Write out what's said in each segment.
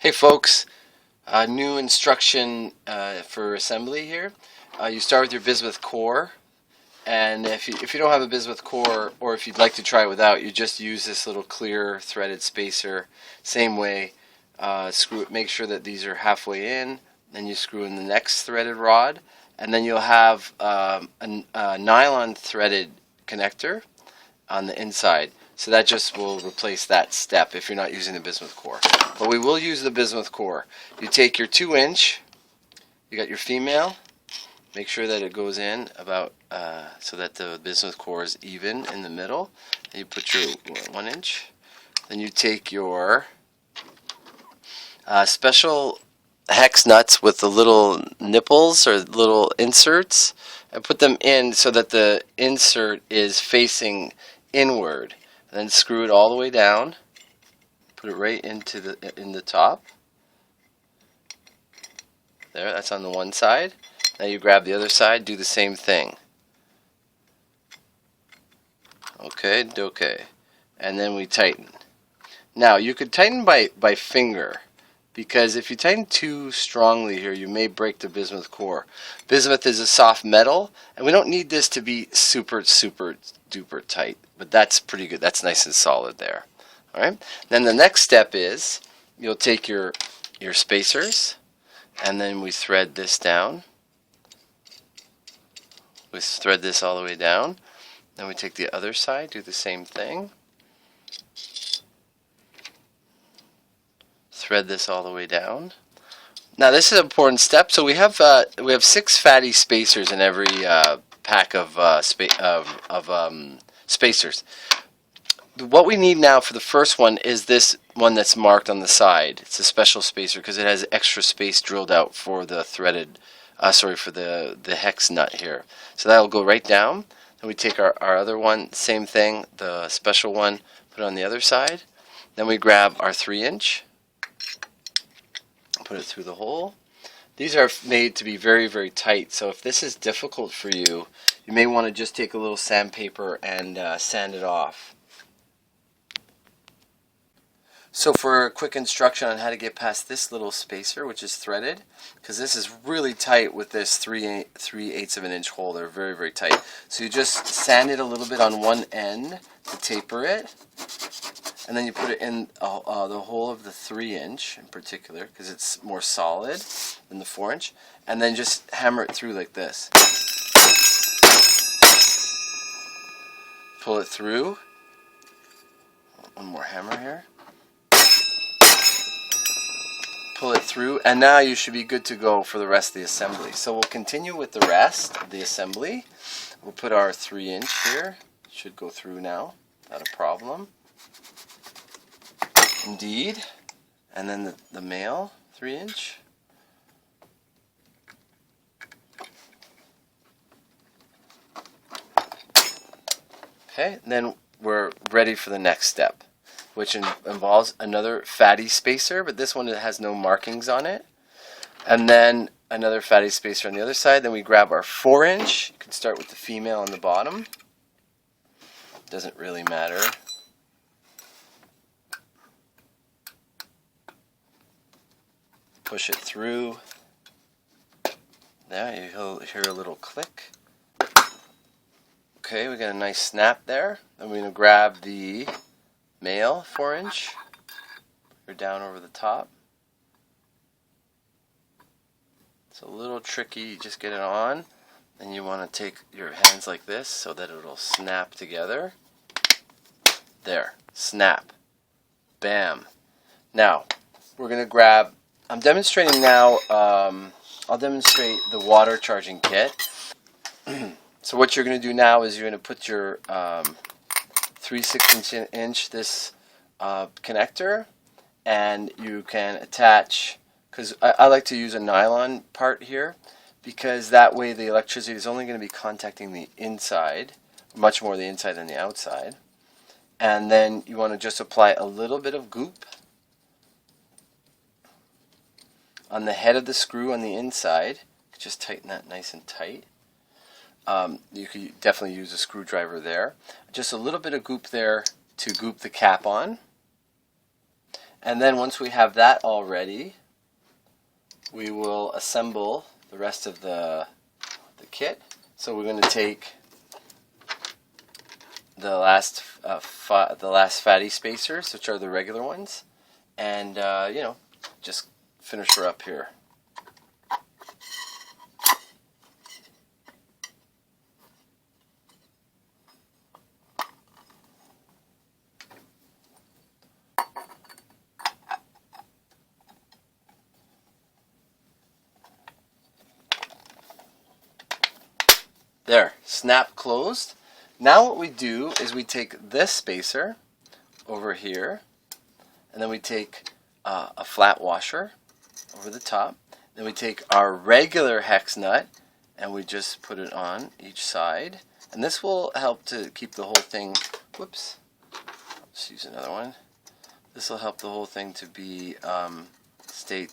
Hey folks, new instruction for assembly here. You start with your bismuth core, and if you don't have a bismuth core, or if you'd like to try it without, you just use this little clear threaded spacer. Same way, screw it. Make sure that these are halfway in. Then you screw in the next threaded rod, and then you'll have a nylon threaded connector on the inside. So that just will replace that step if you're not using the bismuth core. But we will use the bismuth core. You take your 2-inch, you got your female, make sure that it goes in about so that the bismuth core is even in the middle. And you put your 1-inch. Then you take your special hex nuts with the little nipples or little inserts and put them in so that the insert is facing inward. And then screw it all the way down. Put it right into the top. There, that's on the one side. Now you grab the other side, do the same thing. Okay. And then we tighten. Now you could tighten by finger, because if you tighten too strongly here, you may break the bismuth core. Bismuth is a soft metal, and we don't need this to be super duper tight, but that's pretty good. That's nice and solid there. All right. Then the next step is you'll take your spacers, and then we thread this down. We thread this all the way down. Then we take the other side, do the same thing. Thread this all the way down. Now this is an important step. So we have 6 fatty spacers in every pack of spacers. What we need now for the first one is this one that's marked on the side. It's a special spacer because it has extra space drilled out for the threaded, for the hex nut here. So that'll go right down. Then we take our other one, same thing, the special one, put it on the other side. Then we grab our 3-inch, put it through the hole. These are made to be very tight, so if this is difficult for you, you may want to just take a little sandpaper and sand it off. So for a quick instruction on how to get past this little spacer, which is threaded, because this is really tight with this 3/8 of an inch hole. They're very tight. So you just sand it a little bit on one end to taper it, and then you put it in the hole of the 3-inch in particular, because it's more solid than the 4-inch, and then just hammer it through like this. Pull it through. One more hammer here. Pull it through, and now you should be good to go for the rest of the assembly. So we'll continue with the rest of the assembly. We'll put our 3-inch here. It should go through now, not a problem. Indeed. And then the male 3-inch. Okay, then we're ready for the next step, which involves another fatty spacer, but this one has no markings on it. And then another fatty spacer on the other side. Then we grab our 4-inch. You can start with the female on the bottom. Doesn't really matter. Push it through. There, you'll hear a little click. Okay, we got a nice snap there. Then we're going to grab the male 4-inch. Put her down over the top. It's a little tricky, you just get it on. Then you want to take your hands like this so that it'll snap together. There, snap. Bam. Now, we're going to grab, I'm demonstrating now, I'll demonstrate the water charging kit. So what you're going to do now is you're going to put your 3/16" this connector, and you can attach, because I like to use a nylon part here, because that way the electricity is only going to be contacting the inside, much more the inside than the outside. And then you want to just apply a little bit of goop on the head of the screw on the inside. Just tighten that nice and tight. You could definitely use a screwdriver there. Just a little bit of goop there to goop the cap on. And then once we have that all ready, we will assemble the rest of the kit. So we're going to take the last fatty spacers, which are the regular ones, and just finish her up here. There, snap closed. Now what we do is we take this spacer over here, and then we take a flat washer over the top. Then we take our regular hex nut and we just put it on each side. And this will help to keep the whole thing, whoops, let's use another one. This will help the whole thing to be stay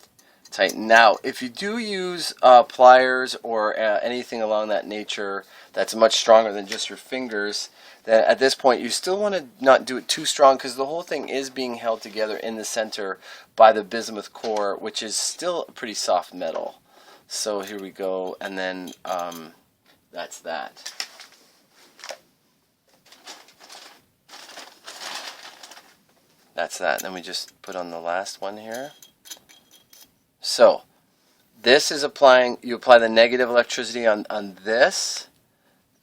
tight. Now, if you do use pliers or anything along that nature that's much stronger than just your fingers, then at this point you still want to not do it too strong, because the whole thing is being held together in the center by the bismuth core, which is still a pretty soft metal. So here we go, and then that's that. That's that. And then we just put on the last one here. So this is applying, you apply the negative electricity on this,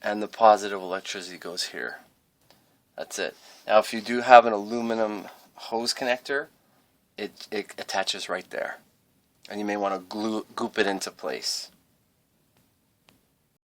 and the positive electricity goes here. That's it. Now if you do have an aluminum hose connector, it attaches right there. And you may want to goop it into place.